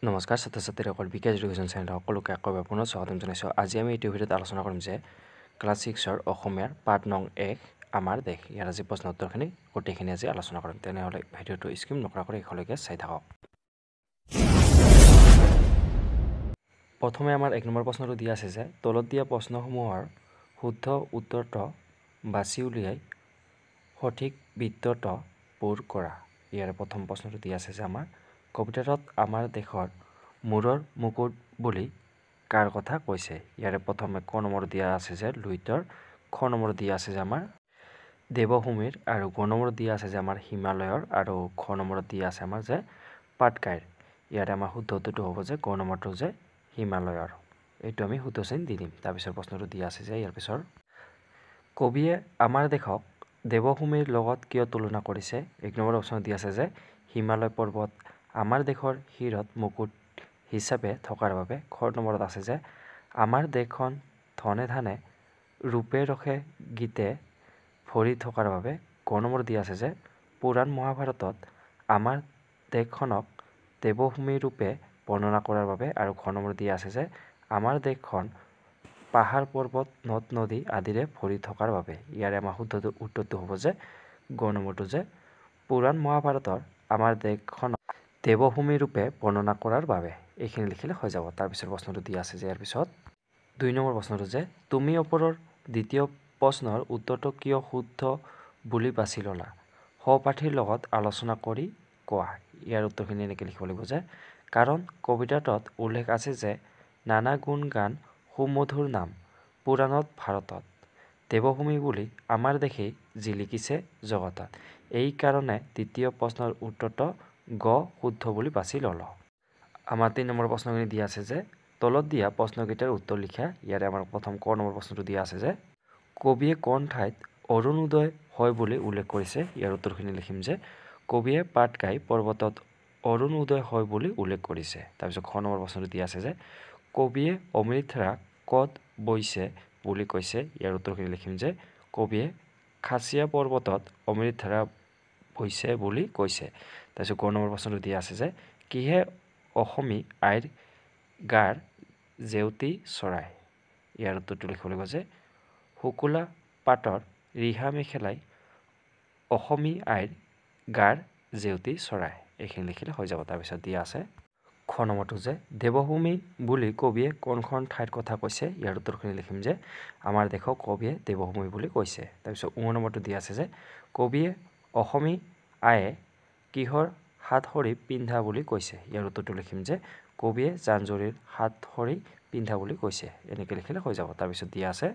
নমস্কাৰ ছাত্ৰ-ছাত্ৰীসকল বিকাশ এডুকেশ্যন চেনেলৰ সকলোকে আকৌ পুনৰ স্বাগতম জনাইছোঁ। আজি আমি এই ভিডিঅ'ত আলোচনা কৰিম যে ক্লাছ 6ৰ অসমীয়াৰ পাঠ নং 1 আমাৰ দেশ। ইয়াৰ আজি প্ৰশ্ন উত্তৰখিনি গোটেইখিনি আজি আলোচনা কৰিম। তেনেহ'লে ভিডিঅ'টো স্কিপ নকৰাকৈ শেষলৈকে চাই থাকক। প্ৰথমে আমাৰ 1 নম্বৰ প্ৰশ্নটো দিয়া আছে যে তলত দিয়া প্ৰশ্নসমূহৰ শুদ্ধ উত্তৰটো বাছি উলিয়াই সঠিক বৃত্তটো পূৰ কৰা। ইয়াৰে প্ৰথম প্ৰশ্নটো দিয়া আছে যে আমাৰ কবিতাটোত আমাৰ দেশৰ মূৰৰ মুকুট বুলি কাৰ কথা কৈছে। ইয়াৰে প্ৰথমে ক নম্বৰ দিয়া আছে যে লুইতৰ, খ নম্বৰ দিয়া আছে যে আমাৰ দেৱভূমিৰ, আৰু গ নম্বৰ দিয়া আছে যে আমাৰ হিমালয়ৰ, আৰু খ নম্বৰত দিয়া আছে আমাৰ যে পাটকাইৰ। ইয়াৰে আমাৰ শুদ্ধ উত্তৰটো হ'ব যে গ নম্বৰটো যে হিমালয়ৰ। এইটো আমি শুদ্ধ চিন দি দিম। তাৰপিছত প্ৰশ্নটো দিয়া আছে যে ইয়াৰ পিছৰ কবিয়ে আমাৰ দেশক দেৱভূমিৰ লগত কিয় তুলনা কৰিছে। 1 নম্বৰ অপশ্যন দিয়া আছে যে হিমালয় পৰ্বত আমাৰ দেশৰ শিৰত মুকুট হিচাপে থকাৰ বাবে। খ নম্বৰত আছে যে আমাৰ দেশখন ধনে ধানে ৰূপে ৰসে গীতে ভৰি থকাৰ বাবে। গ নম্বৰ দিয়া আছে যে পুৰাণ মহাভাৰতত আমাৰ দেশখনক দেৱভূমি ৰূপে বৰ্ণনা কৰাৰ বাবে। আৰু খ নম্বৰ দিয়া আছে যে আমাৰ দেশখন পাহাৰ পৰ্বত নদ নদী আদিৰে ভৰি থকাৰ বাবে। ইয়াৰে আমাৰ শুদ্ধ উত্তৰটো হ'ব যে গ নম্বৰটো যে পুৰাণ মহাভাৰতৰ আমাৰ দেশখনক দেৱভূমি ৰূপে বৰ্ণনা কৰাৰ বাবে। এইখিনি লিখিলে হৈ যাব। তাৰপিছত প্ৰশ্নটো দিয়া আছে যে ইয়াৰ পিছত 2 নম্বৰ প্ৰশ্নটো যে তুমি ওপৰৰ দ্বিতীয় প্ৰশ্নৰ উত্তৰটো কিয় শুদ্ধ বুলি বাছি ল'লা, সহপাঠীৰ লগত আলোচনা কৰি কোৱা। ইয়াৰ উত্তৰখিনি এনেকৈ লিখিব লাগিব যে কাৰণ কবিতাটোত উল্লেখ আছে যে নানা গুণ গান সুমধুৰ নাম পুৰাণত ভাৰতত দেৱভূমি বুলি আমাৰ দেশেই জিলিকিছে জগতত। এই কাৰণে দ্বিতীয় প্ৰশ্নৰ উত্তৰটো গ শুদ্ধ বুলি বাছি ল'লোঁ। আমাৰ 3 নম্বৰ প্ৰশ্নখিনি দিয়া আছে যে তলত দিয়া প্ৰশ্নকেইটাৰ উত্তৰ লিখা। ইয়াৰে আমাৰ প্ৰথম ক নম্বৰ প্ৰশ্নটো দিয়া আছে যে কবিয়ে কোন ঠাইত অৰুণোদয় হয় বুলি উল্লেখ কৰিছে। ইয়াৰ উত্তৰখিনি লিখিম যে কবিয়ে পাটকাই পৰ্বতত অৰুণ উদয় হয় বুলি উল্লেখ কৰিছে। তাৰপিছত খ নম্বৰ প্ৰশ্নটো দিয়া আছে যে কবিয়ে অমৃতধাৰা ক'ত বৈছে বুলি কৈছে। ইয়াৰ উত্তৰখিনি লিখিম যে কবিয়ে খাচীয়া পৰ্বতত অমৃতধাৰা বৈছে বুলি কৈছে। তাৰপিছত গ নম্বৰ প্ৰশ্নটো দিয়া আছে যে কিহে অসমী আইৰ গাৰ জেউতী চৰাই। ইয়াৰ উত্তৰটো লিখিব লাগিব যে শুকুলা পাতৰ ৰিহা মেখেলাই অসমী আইৰ গাৰ জেউতী চৰাই। এইখিনি লিখিলে হৈ যাব। তাৰপিছত দিয়া আছে খ নম্বৰটো যে দেৱভূমি বুলি কবিয়ে কোনখন ঠাইৰ কথা কৈছে। ইয়াৰ উত্তৰখিনি লিখিম যে আমাৰ দেশক কবিয়ে দেৱভূমি বুলি কৈছে। তাৰপিছত ঙ নম্বৰটো দিয়া আছে যে কবিয়ে অসমী আয়ে কিহৰ হাতসৰী পিন্ধা বুলি কৈছে। ইয়াৰ উত্তৰটো লিখিম যে কবিয়ে জান-জুৰিৰ হাতসৰী পিন্ধা বুলি কৈছে। এনেকৈ লিখিলে হৈ যাব। তাৰপিছত দিয়া আছে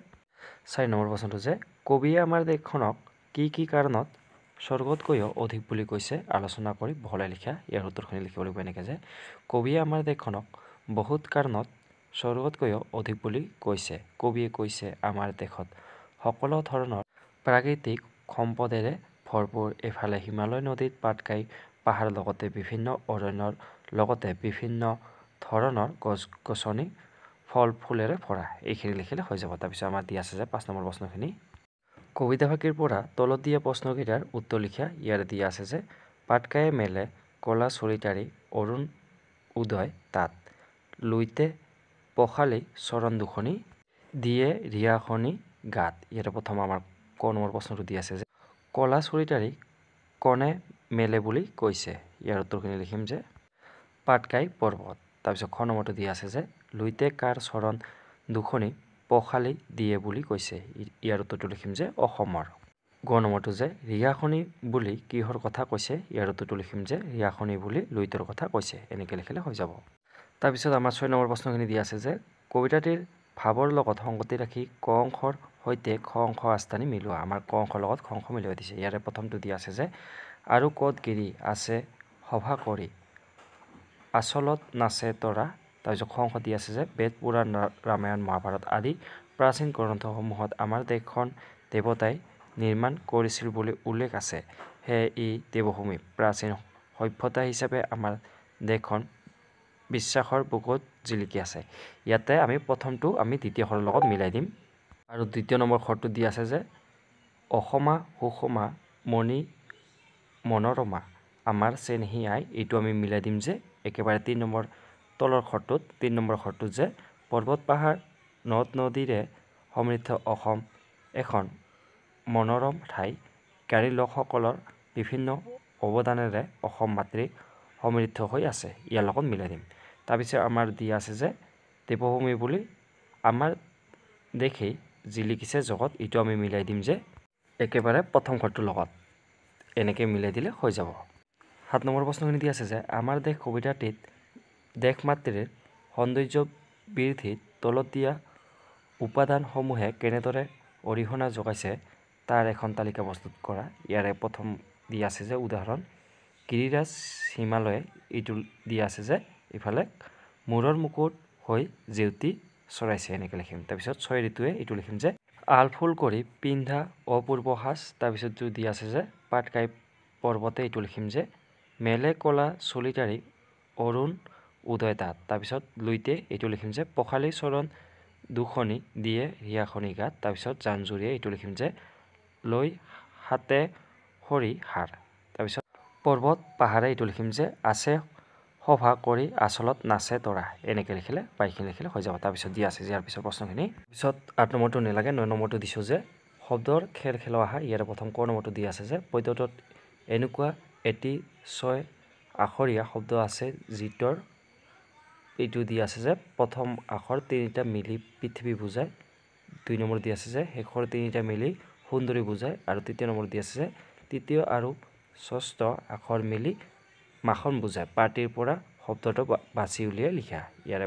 4 নম্বৰ প্ৰশ্নটো যে কবিয়ে আমাৰ দেশখনক কি কি কাৰণত স্বৰ্গতকৈও অধিক বুলি কৈছে আলোচনা কৰি বহলাই লিখা। ইয়াৰ উত্তৰখিনি লিখিব লাগিব এনেকৈ যে কবিয়ে আমাৰ দেশখনক বহুত কাৰণত স্বৰ্গতকৈও অধিক বুলি কৈছে। কবিয়ে কৈছে আমাৰ দেশত সকলো ধৰণৰ প্ৰাকৃতিক সম্পদেৰে ভৰপূৰ। এইফালে হিমালয় নদীত পাটকাই পাহাৰ লগতে বিভিন্ন অৰণ্যৰ লগতে বিভিন্ন ধৰণৰ গছ-গছনি ফল ফুলেৰে ভৰা। এইখিনি লিখিলে হৈ যাব। তাৰপিছত আমাৰ দিয়া আছে যে 5 নম্বৰ প্ৰশ্নখিনি কবিতা ফাঁকিৰ পৰা তলত দিয়া প্ৰশ্নকেইটাৰ উত্তৰ লিখা। ইয়াৰে দিয়া আছে যে পাটকায়ে মেলে কলা চৰিতাৰী অৰুণ উদয় তাত লুইতে পখালি চৰণ দুখনি দিয়ে ৰিয়াখনি গাত। ইয়াৰে প্ৰথম আমাৰ ক নম্বৰ প্ৰশ্নটো দিয়া আছে যে কলা চৰিতাৰী কোনে মেলে বুলি কৈছে। ইয়াৰ উত্তৰখিনি লিখিম যে পাটকাই পৰ্বত। তাৰপিছত খ নম্বৰটো দিয়া আছে যে লুইতে কাৰ চৰণ দুখনি পখালি দিয়ে বুলি কৈছে। ইয়াৰ উত্তৰটো লিখিম যে অসমৰ। গ নম্বৰটো যে ৰিয়াখনি বুলি কিহৰ কথা কৈছে। ইয়াৰ উত্তৰটো লিখিম যে ৰিয়াখনি বুলি লুইতৰ কথা কৈছে। এনেকৈ লিখিলে হৈ যাব। তাৰপিছত আমাৰ 6 নম্বৰ প্ৰশ্নখিনি দিয়া আছে যে কবিতাটিৰ ভাৱৰ লগত সংগতি ৰাখি ক অংশৰ সৈতে খ অংশ আস্থানি মিলোৱা। আমাৰ ক অংশৰ লগত খ অংশ মিলাই দিছে। ইয়াৰে প্ৰথমটো দিয়া আছে যে আৰু ক'ত গিৰি আছে সভা কৰি আচলত নাচে তৰা। তাৰপিছত খ অংশ দিয়া আছে যে বেদ পুৰাণ ৰামায়ণ মহাভাৰত আদি প্ৰাচীন গ্ৰন্থসমূহত আমাৰ দেশখন দেৱতাই নিৰ্মাণ কৰিছিল বুলি উল্লেখ আছে। সেয়ে ই দেৱভূমি প্ৰাচীন সভ্যতা হিচাপে আমাৰ দেশখন বিশ্বাসৰ বুকুত জিলিকি আছে। ইয়াতে আমি প্ৰথমটো আমি দ্বিতীয়খনৰ লগত মিলাই দিম। আৰু দ্বিতীয় নম্বৰ খৰটো দিয়া আছে যে অসমা সুষমা মণি মনোৰমা আমাৰ চেনেহী আই। এইটো আমি মিলাই দিম যে একেবাৰে 3 নম্বৰ তলৰ খৰটোত 3 নম্বৰ খৰটোত যে পৰ্বত পাহাৰ নদ নদীৰে সমৃদ্ধ অসম এখন মনোৰম ঠাই গাড়ী লোকসকলৰ বিভিন্ন অৱদানেৰে অসম মাতৃ সমৃদ্ধ হৈ আছে ইয়াৰ লগত মিলাই দিম তাৰপিছত আমাৰ দিয়া আছে যে দেৱভূমি বুলি আমাৰ দেশেই জিলিকিছে জগত এইটো আমি মিলাই দিম যে একেবাৰে প্ৰথম খৰটোৰ লগত এনেকৈ মিলাই দিলে হৈ যাব 7 নম্বৰ প্ৰশ্নখিনি দিয়া আছে যে আমাৰ দেশ কবিতাটিত দেশ মাতৃৰ সৌন্দৰ্য বৃদ্ধিত তলত দিয়া উপাদানসমূহে কেনেদৰে অৰিহণা যোগাইছে তাৰ এখন তালিকা প্ৰস্তুত কৰা ইয়াৰে প্ৰথম দিয়া আছে যে উদাহৰণ গিৰিৰাজ হিমালয়ে এইটো দিয়া আছে যে ইফালে মূৰৰ মুকুট হৈ জেউতি চৰাইছে এনেকৈ লিখিম তাৰপিছত 6 ঋতুৱে এইটো লিখিম যে আলফুল কৰি পিন্ধা অপূৰ্ব সাজ তাৰপিছত जो দিয়া আছে যে পাটকাই পৰ্বতে এইটো লিখিম যে মেলে কলা চলিতাৰী অৰুণ উদয় তাত তাৰপিছত লুইতে এইটো লিখিম যে পখালি চৰণ দুখনি দিয়ে ৰিয়াখনি গাত তাৰপিছত জানজুৰিয়ে এইটো লিখিম যে লৈ হাতে হৰি হাৰ তাৰপিছত পৰ্বত পাহাৰে এইটো লিখিম যে আছে সভা কৰি আচলত নাচে তৰা এনেকৈ লিখিলে বাইখিনি লিখিলে হৈ যাব তাৰপিছত দিয়া আছে ইয়াৰ পিছৰ প্ৰশ্নখিনি পিছত 8 নম্বৰটো নেলাগে 9 নম্বৰটো দিছো যে শব্দৰ খেল খেলোৱা ইয়াৰ প্ৰথম ক নম্বৰটো দিয়া আছে যে পদ্যটোত এনেকুৱা এটি 6 আখৰীয়া শব্দ আছে যিটোৰ এইটো দিয়া আছে যে প্ৰথম আখৰ 3টা মিলি পৃথিৱী বুজায় 2 নম্বৰ দিয়া আছে যে শেষৰ 3টা মিলি সুন্দৰী বুজায় আৰু 3 নম্বৰ দিয়া আছে যে তৃতীয় আৰু ষষ্ঠ আখৰ মিলি মাখন বুজায় পাৰ্টিৰ পৰা শব্দটো বাছি উলিয়াই লিখা ইয়াৰে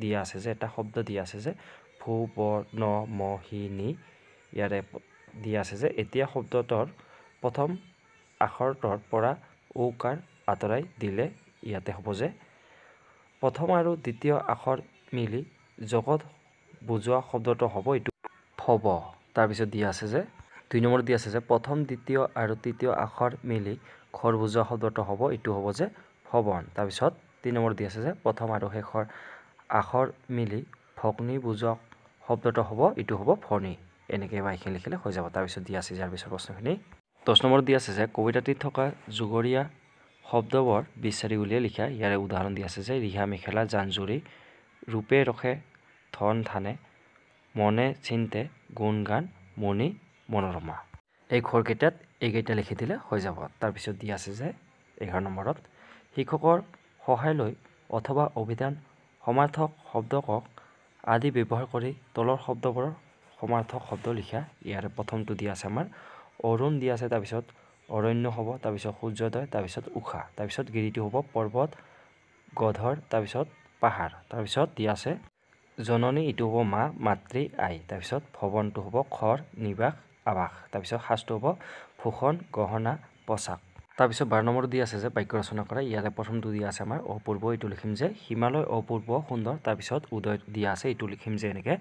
দিয়া আছে যে এটা শব্দ দিয়া আছে যে ভূ ব ন ম হি নি ইয়াৰে দিয়া আছে যে এতিয়া শব্দটোৰ প্ৰথম আখৰটোৰ পৰা ঔকাৰ আঁতৰাই দিলে ইয়াতে হ'ব যে প্ৰথম আৰু দ্বিতীয় আখৰ মিলি জগত বুজোৱা শব্দটো হ'ব এইটো হ'ব তাৰপিছত দিয়া আছে যে 2 নম্বৰ দিয়া আছে যে প্ৰথম দ্বিতীয় আৰু তৃতীয় আখৰ মিলি ঘৰ বুজোৱা শব্দটো হ'ব এইটো হ'ব যে ভৱন তাৰপিছত 3 নম্বৰ দিয়া আছে যে প্ৰথম আৰু শেষৰ আখৰ মিলি ভগ্নী বুজোৱা শব্দটো হ'ব এইটো হ'ব ভনী এনেকৈ বাইখিনি লিখিলে হৈ যাব তাৰপিছত দিয়া আছে ইয়াৰ পিছৰ প্ৰশ্নখিনি 10 নম্বৰ দিয়া আছে যে কবিতাটিত থকা যুগৰীয়া শব্দবোৰ বিচাৰি উলিয়াই লিখা ইয়াৰে উদাহৰণ দিয়া আছে যে ৰিহা মেখেলা জানজুৰি ৰূপে ৰখে ধন ধানে মনে চিন্তে গুণগান মণি মনোৰমা এই ঘৰকেইটাত এইকেইটা লিখি দিলে হৈ যাব তাৰপিছত দিয়া আছে যে 11 নম্বৰত শিক্ষকৰ সহায় লৈ অথবা অভিধান সমাৰ্থক শব্দকক আদি ব্যৱহাৰ কৰি তলৰ শব্দবোৰৰ সমাৰ্থক শব্দ লিখা ইয়াৰে প্ৰথমটো দিয়া আছে আমাৰ অৰুণ দিয়া আছে তাৰপিছত অৰণ্য হ'ব তাৰপিছত সূৰ্যোদয় তাৰপিছত উষা তাৰপিছত গিৰিটো হ'ব পৰ্বত গধৰ তাৰপিছত পাহাৰ তাৰপিছত দিয়া আছে জননী ইটো হ'ব মা মাতৃ আই তাৰপিছত ভৱনটো হ'ব ঘৰ নিবাস আৱাস তাৰপিছত সাজটো হ'ব ভূষণ গহনা পোচাক তাৰপিছত 12 নম্বৰ দিয়া আছে যে বাক্য ৰচনা কৰা ইয়াৰে প্ৰথমটো দিয়া আছে আমাৰ অপূৰ্ব এইটো লিখিম যে হিমালয় অপূৰ্ব সুন্দৰ তাৰপিছত উদয় দিয়া আছে এইটো লিখিম যে এনেকৈ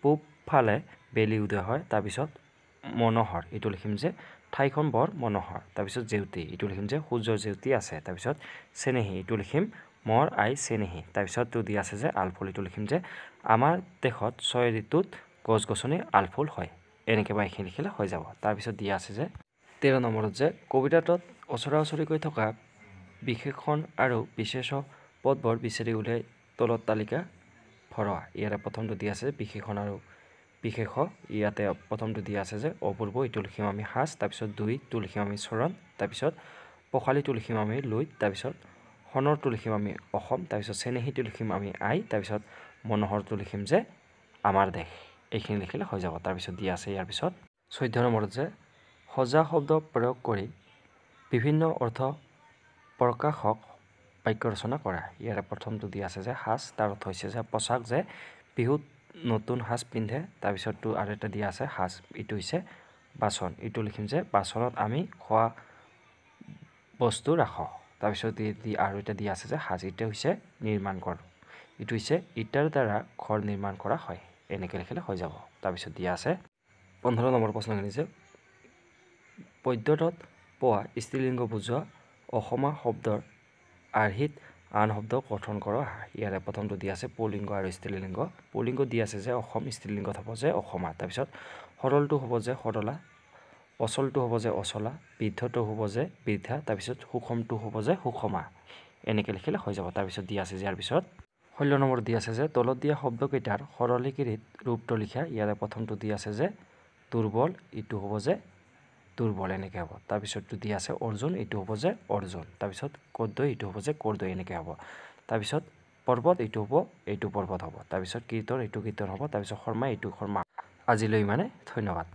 পূব ফালে বেলি উদয় হয় তাৰপিছত মনোহৰ এইটো লিখিম যে ঠাইখন বৰ মনোহৰ তাৰপিছত জেউতি এইটো লিখিম যে সূৰ্যৰ জেউতি আছে তাৰপিছত চেনেহী এইটো লিখিম মোৰ আই চেনেহী তাৰপিছত তো দিয়া আছে যে আলফুল এইটো লিখিম যে আমাৰ দেশত 6 ঋতুত গছ গছনি আলফুল হয় এনেকৈ বাইখিনি লিখিলে হৈ যাব তাৰপিছত দিয়া আছে যে 13 নম্বৰত যে কবিতাটোত ওচৰা ওচৰিকৈ থকা বিশেষণ আৰু বিশেষ পদবোৰ বিচাৰি উলিয়াই তলত তালিকা ভৰোৱা ইয়াৰে প্ৰথমটো দিয়া আছে বিশেষণ আৰু বিশেষ ইয়াতে প্ৰথমটো দিয়া আছে যে অপূৰ্ব এইটো লিখিম আমি সাজ তাৰপিছত 2টো লিখিম আমি চৰণ তাৰপিছত পখালিটো লিখিম আমি লুইত তাৰপিছত হনৰটো লিখিম আমি অসম তাৰপিছত চেনেহীটো লিখিম আমি আই তাৰপিছত মনোহৰটো লিখিম যে আমাৰ দেশ এইখিনি লিখিলে হৈ যাব তাৰপিছত দিয়া আছে ইয়াৰ পিছত 14 নম্বৰত যে সজা শব্দ প্ৰয়োগ কৰি বিভিন্ন অৰ্থ প্ৰকাশক বাক্য ৰচনা কৰা ইয়াৰে প্ৰথমটো দিয়া আছে যে সাজ তাৰ অৰ্থ হৈছে যে পোচাক যে বিহুত নতুন সাজ পিন্ধে তাৰপিছতটো আৰু এটা দিয়া আছে সাজ এইটো হৈছে বাচন এইটো লিখিম যে বাচনত আমি খোৱা বস্তু ৰাখোঁ তাৰপিছত আৰু এটা দিয়া আছে যে সাজ এইটো হৈছে নিৰ্মাণ কৰা এইটো হৈছে ইটাৰ দ্বাৰা ঘৰ নিৰ্মাণ কৰা হয় এনেকৈ লিখিলে হৈ যাব তাৰপিছত দিয়া আছে 15 নম্বৰ প্ৰশ্নখিনি যে পদ্যটোত পোৱা স্ত্ৰীলিংগ বুজোৱা অসমীয়া শব্দৰ আৰ্হিত আন শব্দ গঠন কৰা ইয়াৰে প্ৰথমটো দিয়া আছে পুলিংগ আৰু স্ত্ৰীলিংগ পুলিংগ দিয়া আছে যে অসম স্ত্ৰীলিংগত হ'ব যে অসমা তাৰপিছত সৰলটো হ'ব যে সৰলা অচলটো হ'ব যে অচলা বৃদ্ধটো হ'ব যে বৃদ্ধা তাৰপিছত সুষমটো হ'ব যে সুষমা এনেকৈ লিখিলে হৈ যাব। তাৰপিছত দিয়া আছে যে ইয়াৰ পিছত 16 নম্বৰ দিয়া আছে যে তলত দিয়া শব্দকেইটাৰ সৰলীকৃত ৰূপটো লিখা। ইয়াৰে প্ৰথমটো দিয়া আছে যে দুৰ্বল, এইটো হ'ব যে দুৰ্বল এনেকৈ হ'ব। তাৰপিছতটো দিয়া আছে অৰ্জুন, এইটো হ'ব যে অৰ্জুন। তাৰপিছত কৰ্দৈ, এইটো হ'ব যে কৰ্দৈ এনেকৈ হ'ব। তাৰপিছত পৰ্বত, এইটো হ'ব, এইটো পৰ্বত হ'ব। তাৰপিছত কীৰ্তন, এইটো কীৰ্তন হ'ব। তাৰপিছত শৰ্মা, এইটো শৰ্মা। আজিলৈ ইমানে, ধন্যবাদ।